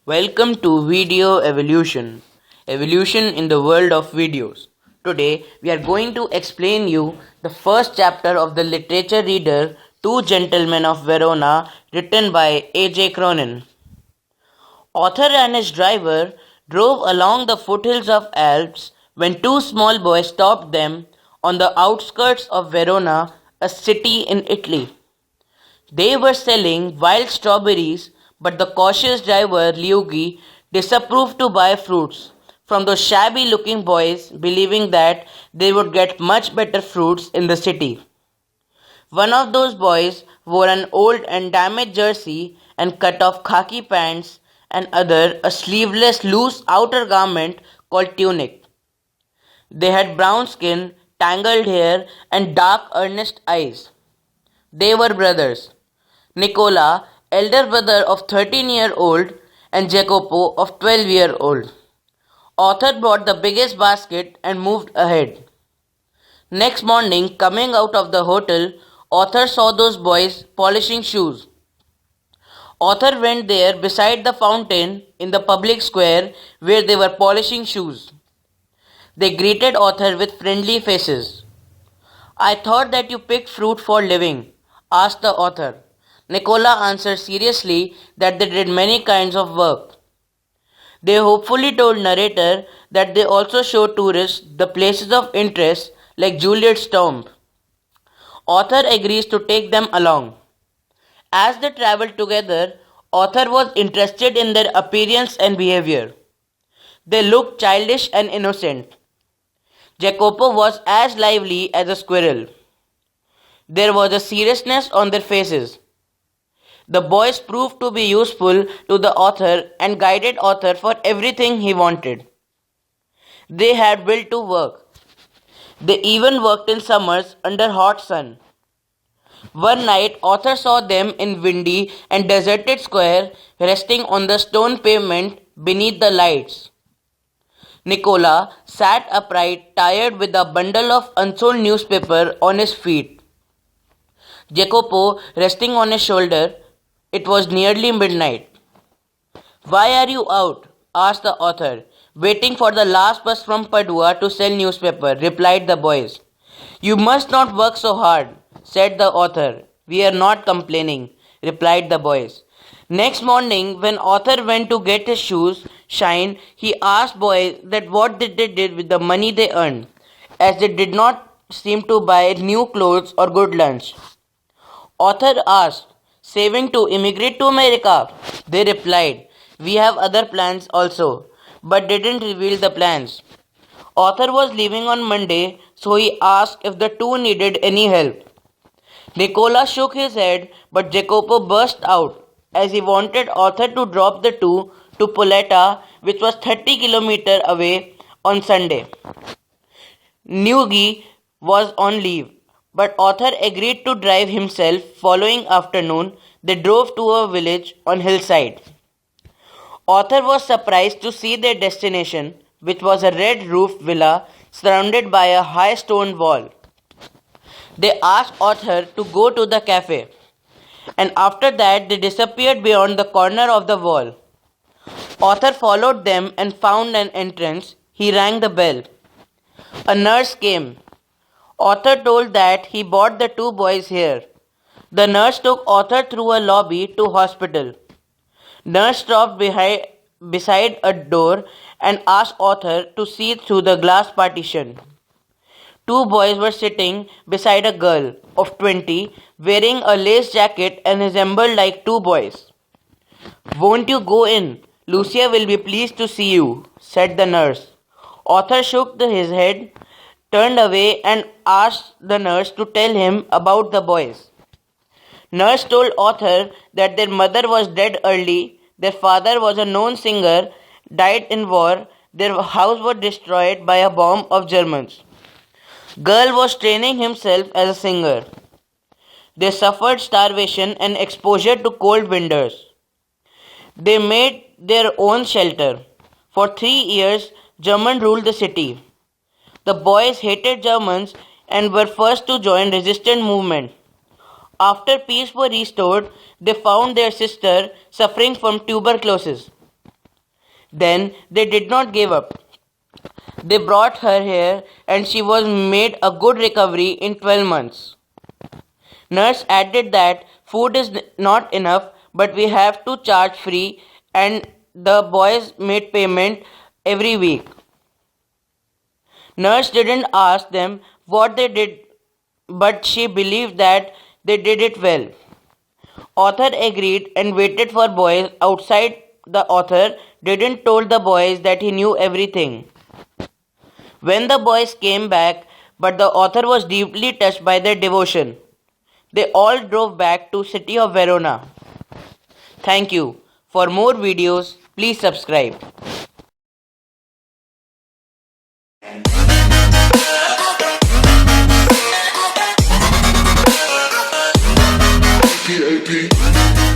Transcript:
Welcome to Video Evolution. Evolution in the world of videos. Today we are going to explain you the first chapter of the literature reader Two Gentlemen of Verona, written by A.J. Cronin. Author and his driver drove along the foothills of Alps when two small boys stopped them on the outskirts of Verona, a city in Italy. They were selling wild strawberries, but the cautious driver Luigi disapproved to buy fruits from those shabby looking boys, believing that they would get much better fruits in the city. One of those boys wore an old and damaged jersey and cut off khaki pants, and other a sleeveless loose outer garment called tunic. They had brown skin, tangled hair, and dark earnest eyes. They were brothers. Nicola, elder brother of 13-year-old, and Jacopo of 12-year-old. Author brought the biggest basket and moved ahead. Next morning, coming out of the hotel, Author saw those boys polishing shoes. Author went there beside the fountain in the public square where they were polishing shoes. They greeted Author with friendly faces. "I thought that you picked fruit for living," asked the author. Nicola answered seriously that they did many kinds of work. They hopefully told narrator that they also show tourists the places of interest like Juliet's tomb. Author agrees to take them along. As they traveled together, Author was interested in their appearance and behavior. They looked childish and innocent. Jacopo was as lively as a squirrel. There was a seriousness on their faces. The boys proved to be useful to the author and guided Author for everything he wanted. They had will to work. They even worked in summers under hot sun. One night, Author saw them in windy and deserted square, resting on the stone pavement beneath the lights. Nicola sat upright, tired, with a bundle of unsold newspaper on his feet. Jacopo resting on his shoulder. It was nearly midnight. "Why are you out?" asked the author. "Waiting for the last bus from Padua to sell newspaper," replied the boys. "You must not work so hard," said the author. "We are not complaining," replied the boys. Next morning, when Author went to get his shoes shined, he asked boys that what they did with the money they earned, as they did not seem to buy new clothes or good lunch. Author asked, "Saving to immigrate to America?" They replied, "We have other plans also," but didn't reveal the plans. Author was leaving on Monday, so he asked if the two needed any help. Nicola shook his head, but Jacopo burst out, as he wanted Author to drop the two to Poletta, which was 30 kilometers away, on Sunday. Luigi was on leave, but Author agreed to drive himself. Following afternoon, they drove to a village on hillside. Author was surprised to see their destination, which was a red-roofed villa surrounded by a high stone wall. They asked Author to go to the cafe, and after that they disappeared beyond the corner of the wall. Author followed them and found an entrance. He rang the bell. A nurse came. Author told that he brought the two boys here. The nurse took Author through a lobby to hospital. Nurse stopped beside a door and asked Author to see through the glass partition. Two boys were sitting beside a girl of 20, wearing a lace jacket and resembled like two boys. "Won't you go in? Lucia will be pleased to see you," said the nurse. Author shook his head, turned away, and asked the nurse to tell him about the boys. Nurse told Author that their mother was dead early, their father was a known singer, died in war, their house was destroyed by a bomb of Germans. Girl was training himself as a singer. They suffered starvation and exposure to cold winters. They made their own shelter. For 3 years, Germans ruled the city. The boys hated Germans and were first to join resistance movement. After peace was restored, they found their sister suffering from tuberculosis. Then they did not give up. They brought her here and she was made a good recovery in 12 months. Nurse added that food is not enough, but we have to charge free, and the boys made payment every week. Nurse didn't ask them what they did, but she believed that they did it well. Author agreed and waited for boys outside. The author didn't told the boys that he knew everything. When the boys came back, but the author was deeply touched by their devotion. They all drove back to city of Verona. Thank you. For more videos, please subscribe. TAP